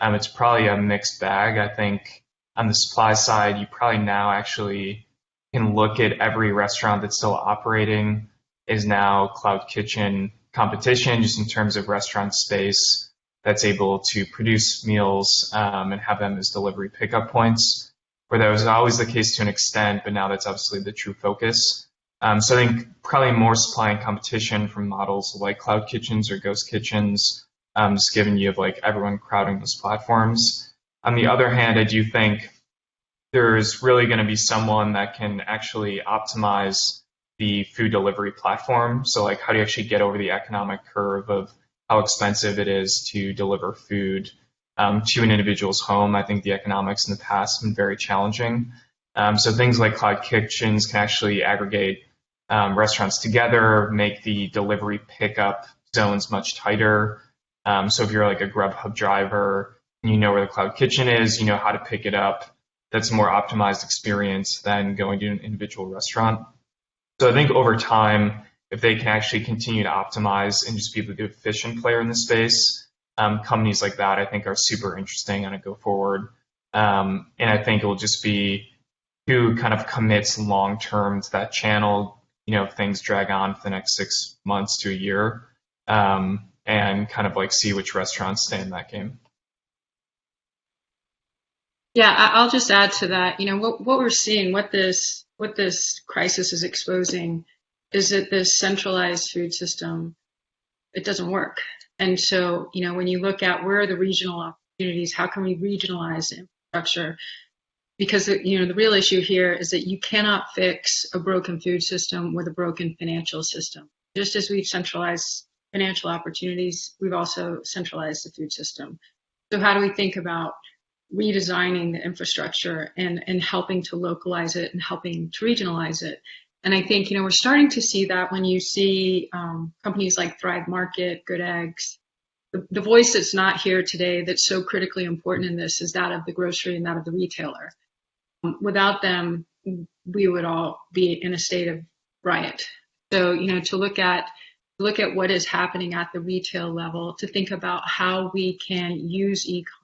it's probably a mixed bag. I think on the supply side, you probably now actually can look at every restaurant that's still operating is now cloud kitchen competition, just in terms of restaurant space that's able to produce meals and have them as delivery pickup points, where that was always the case to an extent, but now that's obviously the true focus. So I think probably more supply and competition from models like cloud kitchens or ghost kitchens, just given you have like everyone crowding those platforms. On the other hand, I do think there's really going to be someone that can actually optimize the food delivery platform. So like, how do you actually get over the economic curve of how expensive it is to deliver food to an individual's home? I think the economics in the past have been very challenging. So things like cloud kitchens can actually aggregate restaurants together, make the delivery pickup zones much tighter. So if you're like a Grubhub driver, and you know where the cloud kitchen is, you know how to pick it up. That's a more optimized experience than going to an individual restaurant. So I think over time, if they can actually continue to optimize and just be the efficient player in the space, companies like that I think are super interesting on a go forward. And I think it will just be who kind of commits long term to that channel. If things drag on for the next 6 months to a year, and kind of like see which restaurants stay in that game. Yeah, I'll just add to that. What we're seeing, what this crisis is exposing, is that this centralized food system, it doesn't work. And so, when you look at where are the regional opportunities, how can we regionalize the infrastructure? Because the real issue here is that you cannot fix a broken food system with a broken financial system. Just as we've centralized financial opportunities, we've also centralized the food system. So how do we think about redesigning the infrastructure and helping to localize it and helping to regionalize it? And I think, we're starting to see that when you see companies like Thrive Market, Good Eggs. The voice that's not here today that's so critically important in this is that of the grocery and that of the retailer. Without them, we would all be in a state of riot. So, to look at what is happening at the retail level, to think about how we can use e-commerce,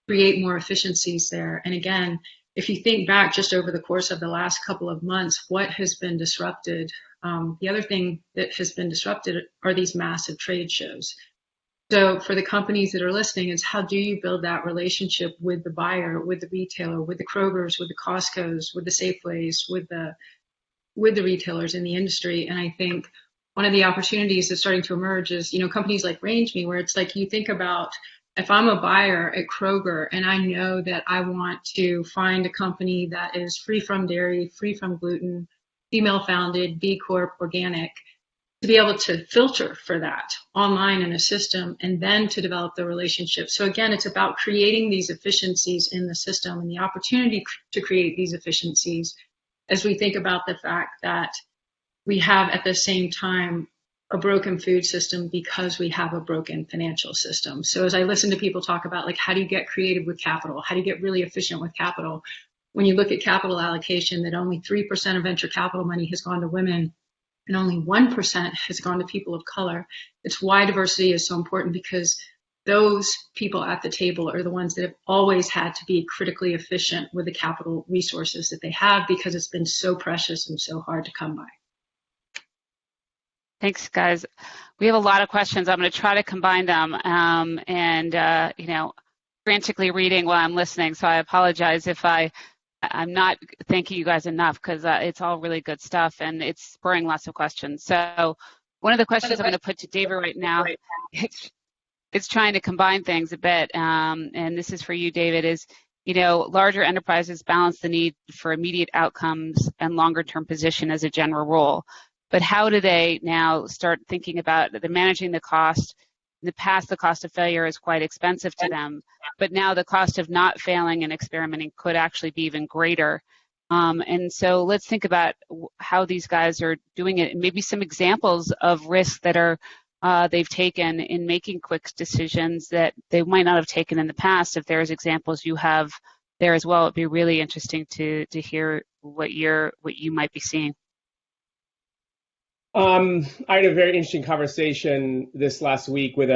create more efficiencies there. And again, if you think back just over the course of the last couple of months, what has been disrupted? The other thing that has been disrupted are these massive trade shows. So for the companies that are listening, it's how do you build that relationship with the buyer, with the retailer, with the Krogers, with the Costcos, with the Safeways, with the retailers in the industry? And I think one of the opportunities that's starting to emerge is, companies like Range Me, where it's like you think about, if I'm a buyer at Kroger and I know that I want to find a company that is free from dairy, free from gluten, female founded, B Corp, organic, to be able to filter for that online in a system and then to develop the relationship. So again, it's about creating these efficiencies in the system and the opportunity to create these efficiencies as we think about the fact that we have at the same time a broken food system because we have a broken financial system. So as I listen to people talk about, like, how do you get creative with capital? How do you get really efficient with capital? When you look at capital allocation, that only 3% of venture capital money has gone to women and only 1% has gone to people of color. It's why diversity is so important, because those people at the table are the ones that have always had to be critically efficient with the capital resources that they have, because it's been so precious and so hard to come by. Thanks, guys. We have a lot of questions. I'm going to try to combine them frantically reading while I'm listening, so I apologize if I I'm not thanking you guys enough because it's all really good stuff and it's spurring lots of questions. So one of the questions I'm going to put to David right now, it's trying to combine things a bit, and this is for you, David, is, larger enterprises balance the need for immediate outcomes and longer-term position as a general rule. But how do they now start thinking about managing the cost? In the past, the cost of failure is quite expensive to them, but now the cost of not failing and experimenting could actually be even greater. And so let's think about how these guys are doing it, and maybe some examples of risks that are they've taken in making quick decisions that they might not have taken in the past. If there's examples you have there as well, it'd be really interesting to hear what you might be seeing. I had a very interesting conversation this last week with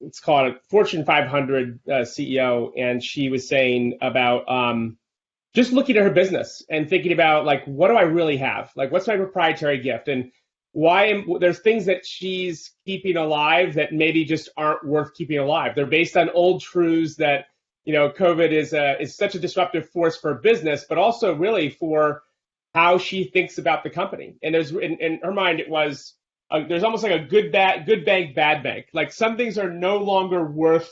it's called a Fortune 500 CEO, and she was saying about just looking at her business and thinking about, like, what do I really have? Like, what's my proprietary gift? And there's things that she's keeping alive that maybe just aren't worth keeping alive. They're based on old truths that, COVID is such a disruptive force for business, but also really for how she thinks about the company. And in her mind, it was there's almost like a good bank, bad bank. Like, some things are no longer worth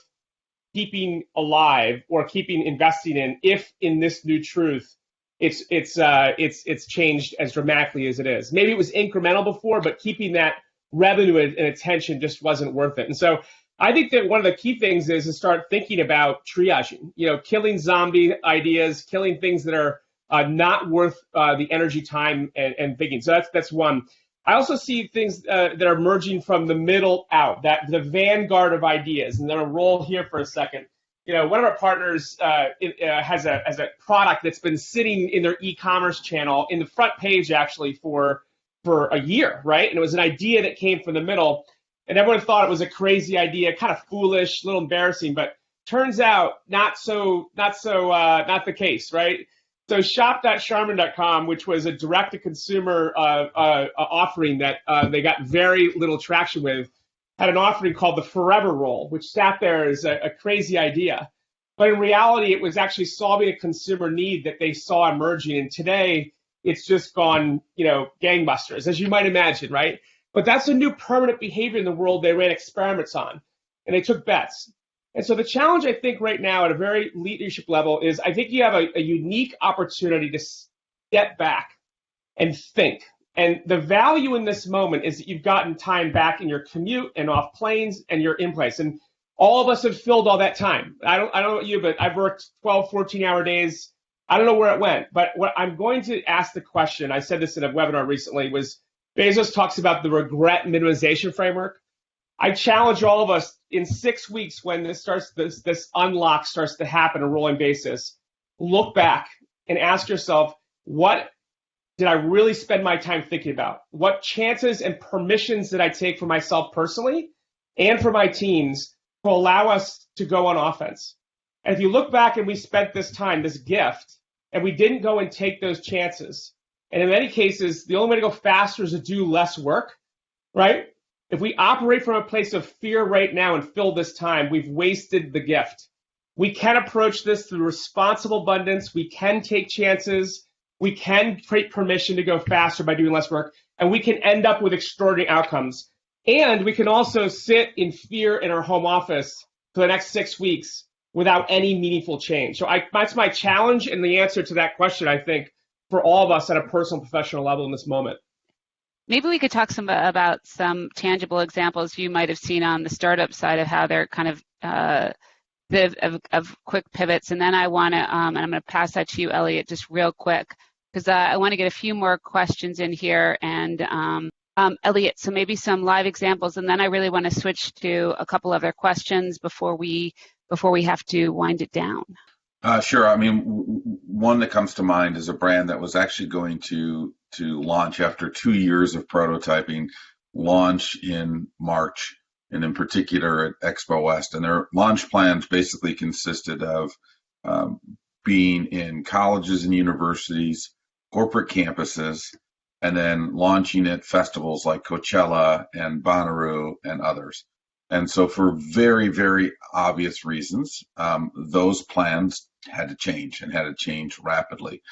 keeping alive or keeping investing in if in this new truth it's changed as dramatically as it is. Maybe it was incremental before, but keeping that revenue and attention just wasn't worth it. And so I think that one of the key things is to start thinking about triaging, killing zombie ideas, killing things that are not worth the energy, time, and thinking. So that's one. I also see things that are emerging from the middle out, that the vanguard of ideas. And then I'll roll here for a second. One of our partners has a product that's been sitting in their e-commerce channel in the front page actually for a year, right? And it was an idea that came from the middle, and everyone thought it was a crazy idea, kind of foolish, a little embarrassing, but turns out not the case, right? So shop.charmin.com, which was a direct-to-consumer offering that they got very little traction with, had an offering called the Forever Roll, which sat there as a crazy idea. But in reality, it was actually solving a consumer need that they saw emerging. And today, it's just gone, gangbusters, as you might imagine, right? But that's a new permanent behavior in the world they ran experiments on, and they took bets. And so the challenge, I think, right now at a very leadership level is I think you have a unique opportunity to step back and think. And the value in this moment is that you've gotten time back in your commute and off planes and you're in place. And all of us have filled all that time. I don't know about you, but I've worked 12, 14-hour days. I don't know where it went. But what I'm going to ask the question, I said this in a webinar recently, was Bezos talks about the regret minimization framework. I challenge all of us in 6 weeks when this unlock starts to happen on a rolling basis, look back and ask yourself, what did I really spend my time thinking about? What chances and permissions did I take for myself personally and for my teams to allow us to go on offense? And if you look back and we spent this time, this gift, and we didn't go and take those chances, and in many cases, the only way to go faster is to do less work, right? If we operate from a place of fear right now and fill this time, we've wasted the gift. We can approach this through responsible abundance. We can take chances. We can create permission to go faster by doing less work. And we can end up with extraordinary outcomes. And we can also sit in fear in our home office for the next 6 weeks without any meaningful change. So that's my challenge and the answer to that question, I think, for all of us at a personal and professional level in this moment. Maybe we could talk about some tangible examples you might have seen on the startup side of how they're kind of quick pivots. And then I want to, and I'm going to pass that to you, Elliot, just real quick, because I want to get a few more questions in here. And Elliot, so maybe some live examples, and then I really want to switch to a couple other questions before we have to wind it down. Sure. I mean, one that comes to mind is a brand that was actually going to launch after 2 years of prototyping, launch in March, and in particular at Expo West. And their launch plans basically consisted of being in colleges and universities, corporate campuses, and then launching at festivals like Coachella and Bonnaroo and others. And so for very, very obvious reasons, those plans had to change and had to change rapidly.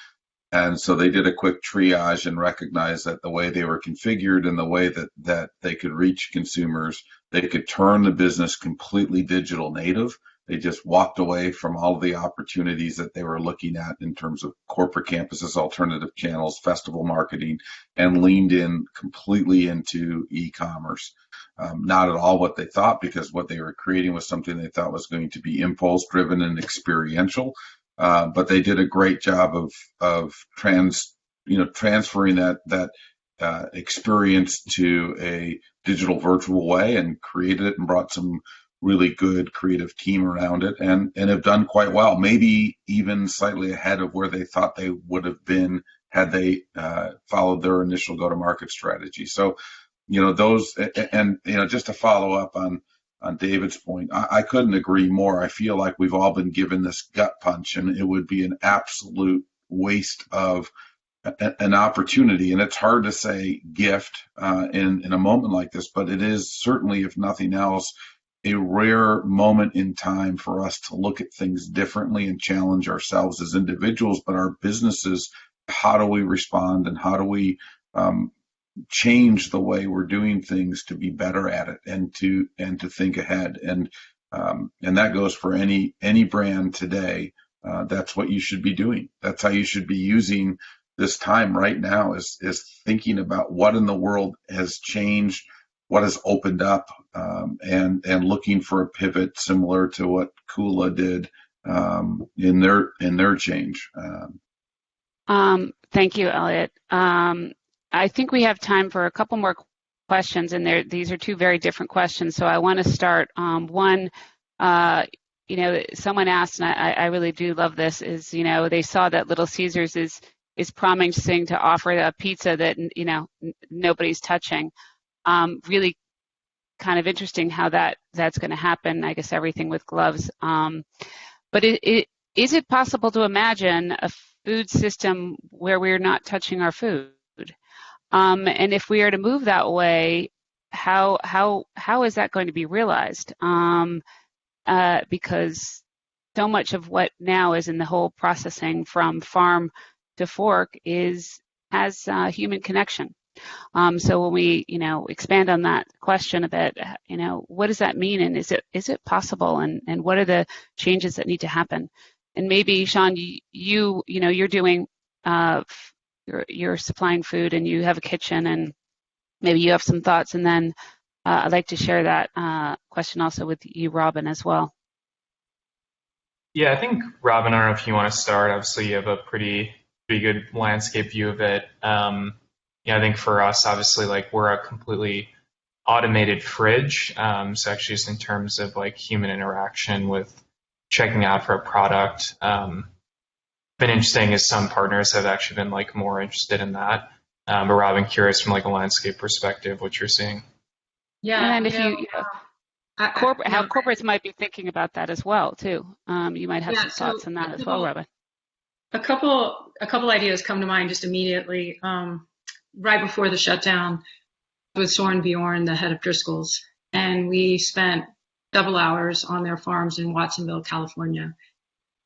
And so they did a quick triage and recognized that the way they were configured and the way that they could reach consumers, they could turn the business completely digital native. They just walked away from all of the opportunities that they were looking at in terms of corporate campuses, alternative channels, festival marketing, and leaned in completely into e-commerce. Not at all what they thought, because what they were creating was something they thought was going to be impulse driven and experiential. But they did a great job of transferring that experience to a digital virtual way, and created it and brought some really good creative team around it, and have done quite well, maybe even slightly ahead of where they thought they would have been had they followed their initial go-to-market strategy. So, those, and just to follow up on David's point, I couldn't agree more. I feel like we've all been given this gut punch, and it would be an absolute waste of an opportunity. And it's hard to say gift in a moment like this, but it is certainly, if nothing else, a rare moment in time for us to look at things differently and challenge ourselves as individuals, but our businesses. How do we respond, and how do we change the way we're doing things to be better at it, and to think ahead? And that goes for any brand today. That's what you should be doing. That's how you should be using this time right now, is thinking about what in the world has changed, what has opened up, and looking for a pivot similar to what Kula did in their change. Thank you, Elliot. I think we have time for a couple more questions, and these are two very different questions. So I want to start. One, someone asked, and I really do love this, is, they saw that Little Caesars is promising to offer a pizza that, nobody's touching. Really kind of interesting how that's going to happen. I guess everything with gloves. But is it possible to imagine a food system where we're not touching our food? And if we are to move that way, how is that going to be realized? Because so much of what now is in the whole processing from farm to fork has human connection. So when we, expand on that question a bit, what does that mean, and is it possible, and what are the changes that need to happen? And maybe, Sean, you're doing, you're supplying food, and you have a kitchen, and maybe you have some thoughts, and then I'd like to share that question also with you, Robyn, as well. Yeah, I think, Robyn, I don't know if you want to start. Obviously, you have a pretty good landscape view of it. I think for us, obviously, we're a completely automated fridge. So actually, just in terms of human interaction with checking out for a product, been interesting as some partners have actually been more interested in that. But Robyn, curious from a landscape perspective, what you're seeing. Yeah, and if how corporates might be thinking about that as well too. You might have some thoughts on that as well, Robyn. A couple ideas come to mind just immediately. Right before the shutdown, with Soren Bjorn, the head of Driscoll's, and we spent double hours on their farms in Watsonville, California.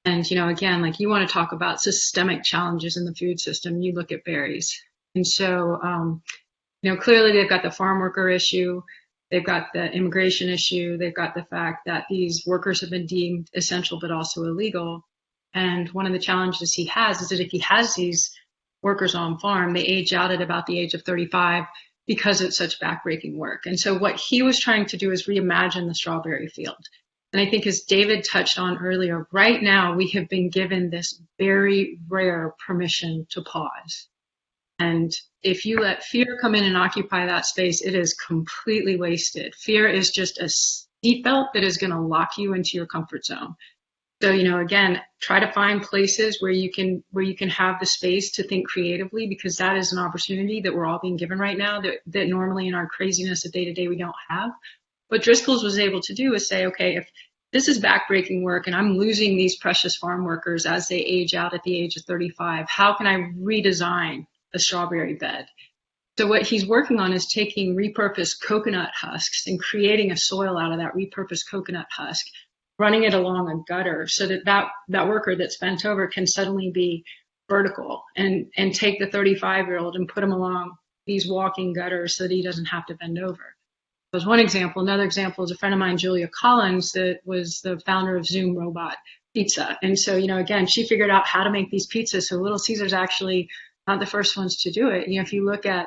And, again, you want to talk about systemic challenges in the food system, you look at berries. And so, clearly they've got the farm worker issue, they've got the immigration issue, they've got the fact that these workers have been deemed essential but also illegal. And one of the challenges he has is that if he has these workers on farm, they age out at about the age of 35 because it's such backbreaking work. And so what he was trying to do is reimagine the strawberry field. And I think, as David touched on earlier, right now we have been given this very rare permission to pause. And if you let fear come in and occupy that space, it is completely wasted. Fear is just a seatbelt that is going to lock you into your comfort zone. So, again, try to find places where you can have the space to think creatively, because that is an opportunity that we're all being given right now that normally in our craziness of day to day we don't have. What Driscoll's was able to do is say, okay, if this is backbreaking work and I'm losing these precious farm workers as they age out at the age of 35, how can I redesign a strawberry bed? So what he's working on is taking repurposed coconut husks and creating a soil out of that repurposed coconut husk, running it along a gutter so that worker that's bent over can suddenly be vertical and take the 35-year-old and put him along these walking gutters so that he doesn't have to bend over. That was one example. Another example is a friend of mine, Julia Collins, that was the founder of Zoom Robot Pizza. And so, again, she figured out how to make these pizzas. So Little Caesars actually not the first ones to do it. If you look at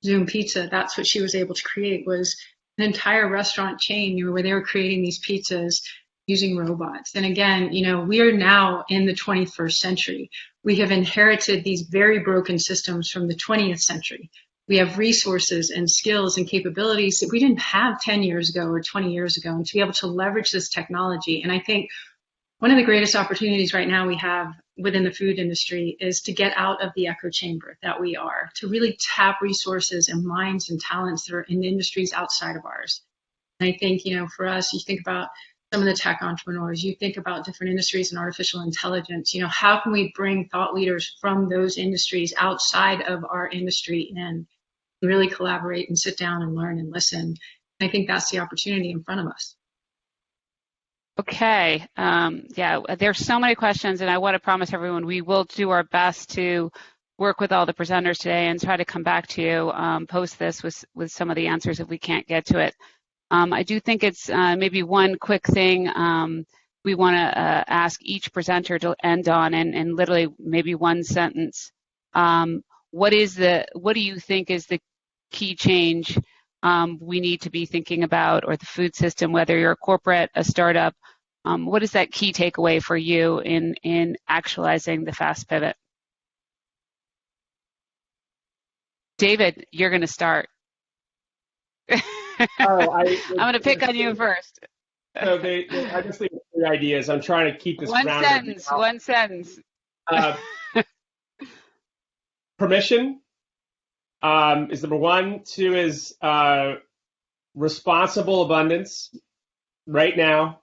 Zoom Pizza, that's what she was able to create, was an entire restaurant chain, where they were creating these pizzas using robots. And again, we are now in the 21st century. We have inherited these very broken systems from the 20th century. We have resources and skills and capabilities that we didn't have 10 years ago or 20 years ago, and to be able to leverage this technology. And I think one of the greatest opportunities right now we have within the food industry is to get out of the echo chamber that we are, to really tap resources and minds and talents that are in industries outside of ours. And I think, for us, you think about some of the tech entrepreneurs, you think about different industries and artificial intelligence, how can we bring thought leaders from those industries outside of our industry and really collaborate and sit down and learn and listen? And I think that's the opportunity in front of us. Okay. Yeah, there's so many questions, and I want to promise everyone we will do our best to work with all the presenters today and try to come back to you, post this with some of the answers if we can't get to it. I do think it's maybe one quick thing we want to ask each presenter to end on, and literally maybe one sentence. What do you think is the key change we need to be thinking about, or the food system, whether you're a corporate, a startup? What is that key takeaway for you in actualizing the fast pivot? David, you're going to start. I'm going to pick on you first. So I just think 3 ideas. I'm trying to keep this One sentence. Permission is number 1. 2 is responsible abundance right now.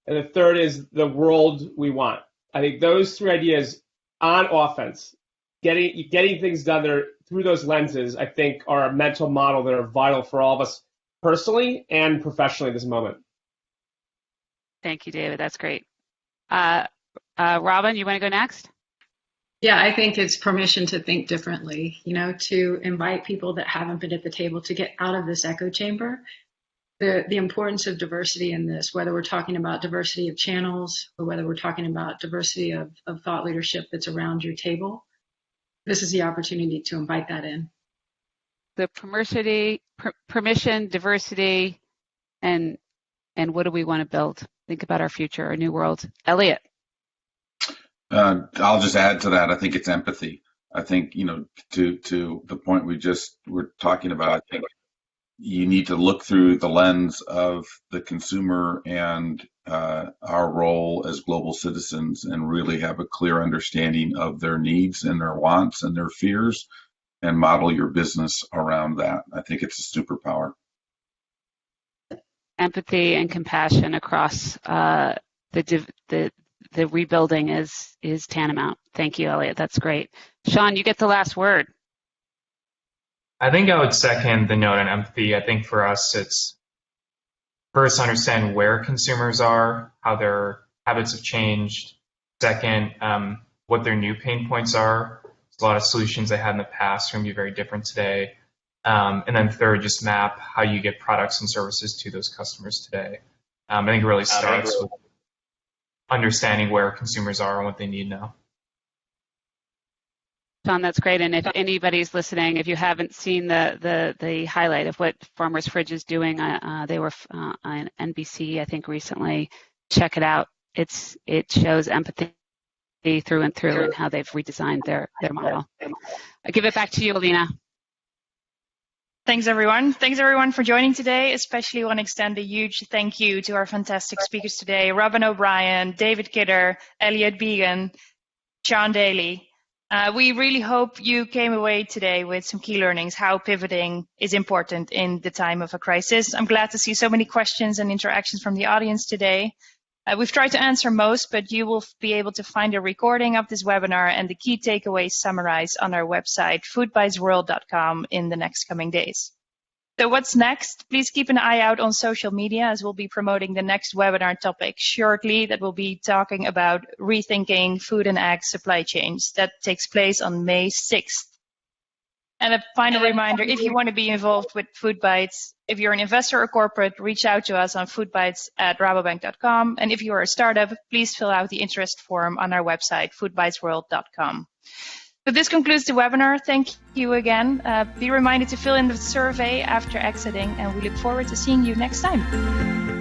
And the 3rd is the world we want. I think those 3 ideas on offense, getting things done there through those lenses, I think are a mental model that are vital for all of us personally and professionally at this moment. Thank you, David. That's great. Robyn, you want to go next? Yeah, I think it's permission to think differently, to invite people that haven't been at the table to get out of this echo chamber. The importance of diversity in this, whether we're talking about diversity of channels or whether we're talking about diversity of thought leadership that's around your table, this is the opportunity to invite that in. The permission, diversity, and what do we want to build? Think about our future, our new world. Elliot. I'll just add to that. I think it's empathy. I think, to the point we're talking about, I think you need to look through the lens of the consumer and our role as global citizens and really have a clear understanding of their needs and their wants and their fears and model your business around that. I think it's a superpower. Empathy and compassion across the rebuilding is tantamount. Thank you, Elliot. That's great. Sean, you get the last word. I think I would second the note on empathy. I think for us, it's first understand where consumers are, how their habits have changed. Second, what their new pain points are. There's a lot of solutions they had in the past are going to be very different today. And then third, just map how you get products and services to those customers today. I think it really starts with understanding where consumers are and what they need now. Sean, that's great. And if anybody's listening, if you haven't seen the highlight of what Farmer's Fridge is doing, they were on NBC, I think, recently. Check it out. It shows empathy through and through and how they've redesigned their model. I give it back to you, Alina. Thanks, everyone. Thanks, everyone, for joining today. Especially want to extend a huge thank you to our fantastic speakers today, Robyn O'Brien, David Kidder, Elliot Begoun, Sean Daly. We really hope you came away today with some key learnings, how pivoting is important in the time of a crisis. I'm glad to see so many questions and interactions from the audience today. We've tried to answer most, but you will be able to find a recording of this webinar and the key takeaways summarized on our website, foodbytesworld.com, in the next coming days. So what's next? Please keep an eye out on social media, as we'll be promoting the next webinar topic shortly that will be talking about rethinking food and ag supply chains. That takes place on May 6th. And a final reminder, if you want to be involved with FoodBytes, if you're an investor or corporate, reach out to us on foodbytes@rabobank.com. And if you are a startup, please fill out the interest form on our website, foodbytesworld.com. So this concludes the webinar. Thank you again. Be reminded to fill in the survey after exiting, and we look forward to seeing you next time.